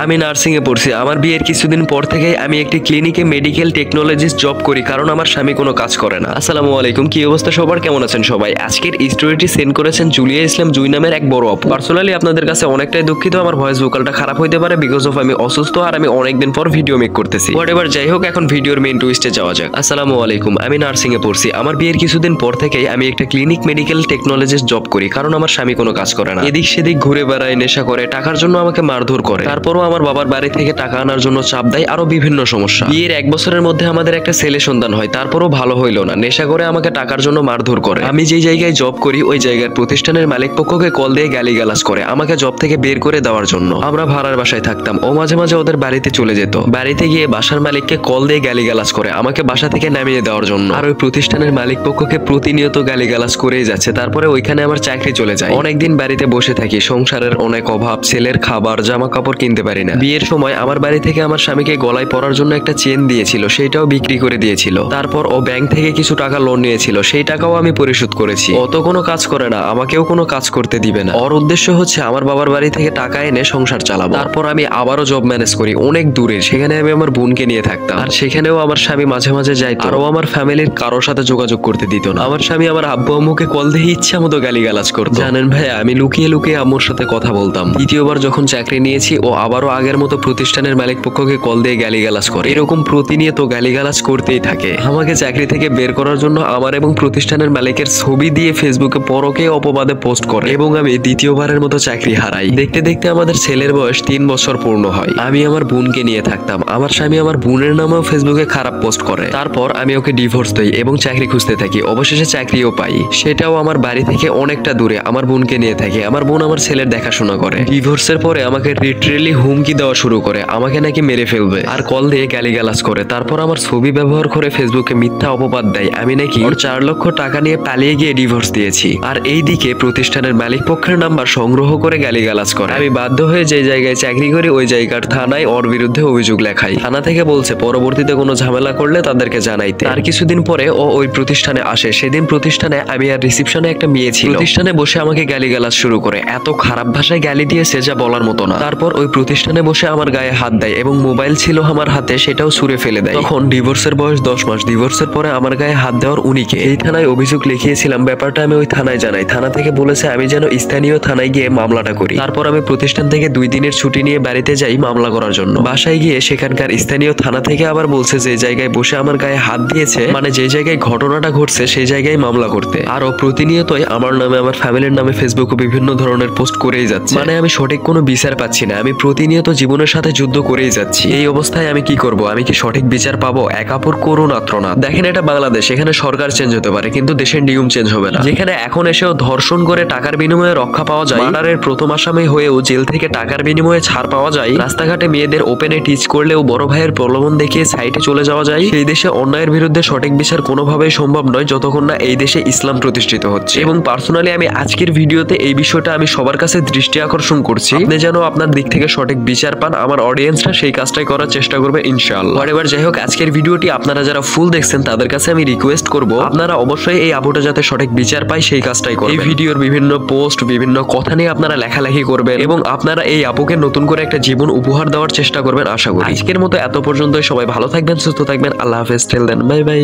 আমি নার্সিং এ পড়ছি। আমার বিয়ের কিছুদিন পর থেকেই আমি একটি ক্লিনিকে মেডিকেল টেকনোলজিস্ট জব করি, কারণ আমার স্বামী কোনো কাজ করে না। আসসালামু আলাইকুম, কি অবস্থা সবার, কেমন আছেন সবাই? আজকের স্টোরিটি সেন্ড করেছেন জুলিয়া ইসলাম জুই নামের এক বড় আপু। পার্সোনালি আপনাদের কাছে অনেকটাই দুঃখিত, আমার ভয়েস ভোকালটা খারাপ হইতে পারে বিকজ অফ আমি অসুস্থ আর আমি অনেকদিন পর ভিডিও মেক করতেছি। হোয়াটএভার, যাই হোক, এখন ভিডিওর মেইন টুইস্টে যাওয়া যাক। আসসালামু আলাইকুম, আমি নার্সিং এ পড়ছি। আমার বিয়ের কিছুদিন পর থেকেই আমি একটা ক্লিনিক মেডিকেল টেকনোলজিস্ট জব করি, কারণ আমার স্বামী কোনো কাজ করে না। এদিক সেদিক ঘুরে বেড়ায়, নেশা করে, টাকার জন্য আমাকে মারধর করে। তারপরও আমার বাবার বাড়ি থেকে টাকা আনার জন্য চাপ দেয়, আরো বিভিন্ন সমস্যা। বিয়ের 1 বছরের মধ্যে আমাদের একটা ছেলে সন্তান হয়, তারপরও ভালো হইলো না। নেশা করে আমাকে টাকার জন্য মারধর করে। আমি যেই জায়গায় জব করি ওই জায়গার প্রতিষ্ঠানের মালিক পক্ষকে কল দিয়ে গালিগালাজ করে আমাকে জব থেকে বের করে দেওয়ার জন্য। আমরা ভাড়ার বাসায় থাকতাম, ও মাঝে মাঝে ওদের বাড়িতে চলে যেত। বাড়িতে গিয়ে বাসার মালিককে কল দিয়ে গালিগালাজ করে আমাকে বাসা থেকে নামিয়ে দেওয়ার জন্য। আর ওই প্রতিষ্ঠানের মালিক পক্ষকে প্রতিনিয়ত গালিগালাজ করেই যাচ্ছে। তারপরে ওইখানে আমার চাকরি চলে যায়। অনেকদিন বাড়িতে বসে থাকি, সংসারের অনেক অভাব, ছেলের খাবার জামা কাপড় কিনতে পারি না। বিয়ের সময় আমার বাড়ি থেকে আমার স্বামীকে গলায় পরার জন্য একটা চেন দিয়েছিল, সেইটাও বিক্রি করে দিয়েছিল। তারপর ও ব্যাংক থেকে কিছু টাকা লোন নিয়েছিল, সেই টাকাও আমি পরিশোধ করেছি। ও তো কোনো কাজ করে না, আমাকেও কোনো কাজ করতে দিবে না। ওর উদ্দেশ্য হচ্ছে আমার বাবার বাড়ি থেকে টাকা এনে সংসার চালাবো। তারপর আমি আবারও জব ম্যানেজ করি অনেক দূরে, সেখানে আমি আমার বোনকে নিয়ে থাকতাম। আর সেখানেও আমার স্বামী মাঝে মাঝে যাইতো, আর ও আমার ফ্যামিলির কারোর সাথে যোগাযোগ করতে দিত না। আমার স্বামী আমার আব্বু আম্মুকে কল দিয়ে ইচ্ছা মতো গালিগালাজ করতো। জানেন ভাই, আমি লুকিয়ে লুকিয়ে আম্মুর সাথে কথা বলতাম। দ্বিতীয়বার যখন চাকরি নিয়েছি ও আবারও আগের মতো প্রতিষ্ঠানের মালিক পক্ষকে কল দিয়ে গালিগালাজ করে। এরকম প্রতিনিয়ত গালিগালাজ করতেই থাকে। আমাকে চাকরি থেকে বের করার জন্য আমার এবং প্রতিষ্ঠানের মালিকের ছবি দিয়ে ফেসবুকে পরকে অপবাদে পোস্ট করে এবং আমি দ্বিতীয়বারের মতো চাকরি হারাই। দেখতে দেখতে আমাদের ছেলের বয়স 3 বছর পূর্ণ হয়। আমি আমার বোনকে নিয়ে থাকতাম। আমার স্বামী আমার বোনের নামেও ফেসবুকে খারাপ পোস্ট করে। তারপর আমি ওকে ডিভোর্স দেই এবং চাকরি খুঁজতে থাকি। অবশেষে চাকরিও পাই, সেটাও আমার বাড়ি থেকে অনেকটা দূরে। আমার বোনকে নিয়ে থাকি, আমার বোন আমার ছেলের দেখাশোনা করে। ডিভোর্সের পরে আমাকে লিটারেলি হুমকি দেওয়া শুরু করে, আমাকে নাকি মেরে ফেলবে আর কল দিয়ে গালিগালাজ করে। তারপর আমার ছবি ব্যবহার করে ফেসবুকে মিথ্যা অপবাদ দেয় আমি নাকি ওর 4 লক্ষ টাকা নিয়ে পালিয়ে গিয়ে ডিভোর্স দিয়েছি। আর এইদিকে প্রতিষ্ঠানের মালিক পক্ষের নাম্বার সংগ্রহ করে গালিগালাজ করে। আমি বাধ্য হয়ে যে জায়গায় চাকরি করি ওই জায়গার থানায় ওর বিরুদ্ধে অভিযোগ লেখাই। থানা থেকে বলছে পরবর্তীতে কোনো ঝামেলা করলে তাদেরকে জানাইতে। আর কিছুদিন পরে ও ওই প্রতিষ্ঠানে আসে। সেদিন প্রতিষ্ঠানে আমি আর রিসেপশনে একটা মেয়ে ছিল। প্রতিষ্ঠানে বসে আমাকে গালিগালাজ শুরু করে, এত খারাপ ভাষায় গালি দিয়েছে যা বলার মতো না। তারপর ওই প্রতিষ্ঠানে বসে আমার গায়ে হাত দেয় এবং মোবাইল ছিল আমার হাতে, সেটাও ছুঁড়ে ফেলে দেয়। তখন ডিভোর্সের বয়স 10 মাস। ডিভোর্সের পরে আমার গায়ে হাত দেওয়ার উনিকে এই থানায় অভিযোগ লিখিয়েছিলাম। ব্যাপারটা আমি ওই থানায় জানাই। থানা থেকে বলেছে আমি যেন স্থানীয় থানায় গিয়ে মামলাটা করি। তারপর আমি প্রতিষ্ঠান থেকে 2 দিনের ছুটি নিয়ে বাড়িতে যাই মামলা করার জন্য। বাসায় গিয়ে সেখানকার স্থানীয় থানা থেকে আবার বলছে যে জায়গায় বসে আমার গায়ে হাত দিয়েছে, মানে যে জায়গায় ঘটনাটা ঘটছে সেই জায়গায় মামলা করতে। আর ও প্রতিনিয়তই আমার নামে আমার ফ্যামিলির নামে ফেসবুকে বিভিন্ন ধরনের পোস্ট করেই যাচ্ছে। মানে আমি সঠিক কোনো বিচার পাচ্ছি না। আমি প্রতিনিয়ত জীবনের সাথে যুদ্ধ করেই যাচ্ছি। এই অবস্থায় আমি কি করব? আমি কি সঠিক বিচার পাবো? একাপুর করুণ আত্রনাদ। দেখেন, এটা বাংলাদেশ, এখানে সরকার চেঞ্জ হতে পারে কিন্তু দেশের নিয়ম চেঞ্জ হবে না। যেখানে এখন এসেও ধর্ষণ করে টাকার বিনিময়ে রক্ষা পাওয়া যায়, মার্ডারের প্রথম আসামি হয়েও জেল থেকে টাকার বিনিময়ে ছাড় পাওয়া যায়, রাস্তাঘাটে মেয়েদের ওপেনে টিচ করলেও বড় ভাইয়ের প্রলোভন দেখিয়ে সাইটে চলে যাওয়া যায়, সেই দেশে অন্যায়ের বিরুদ্ধে সঠিক বিচার কোনোভাবেই সম্ভব নয় যতক্ষণ না এই দেশে ইসলাম প্রতিষ্ঠিত হচ্ছে। এবং পার্সোনালি আমি আজকের ভিডিওতে এই বিষয়টা আমি সবার কাছে দৃষ্টি আকর্ষণ করছি, আপনি যেন আপনার দিক থেকে সঠিক বিচার পান। আমার অডিয়েন্সরা সেই কাজটাই করার চেষ্টা করবে ইনশাআল্লাহ। হোয়াটএভার, যাই হোক, আজকের ভিডিওটি আপনারা যারা ফুল দেখছেন তাদের কাছে আমি রিকোয়েস্ট করব আপনারা অবশ্যই এই আপুটা যাতে সঠিক বিচার পায় সেই কাজটাই করবেন। এই ভিডিওর বিভিন্ন পোস্ট, বিভিন্ন কথা নিয়ে আপনারা লেখালেখি করবেন এবং আপনারা এই আপুকে নতুন করে একটা জীবন উপহার দেওয়ার চেষ্টা করবেন আশা করি। আজকের মতো এত পর্যন্তই। সবাই ভালো থাকবেন, সুস্থ থাকবেন। আল্লাহ হাফেজ। Till then, bye by.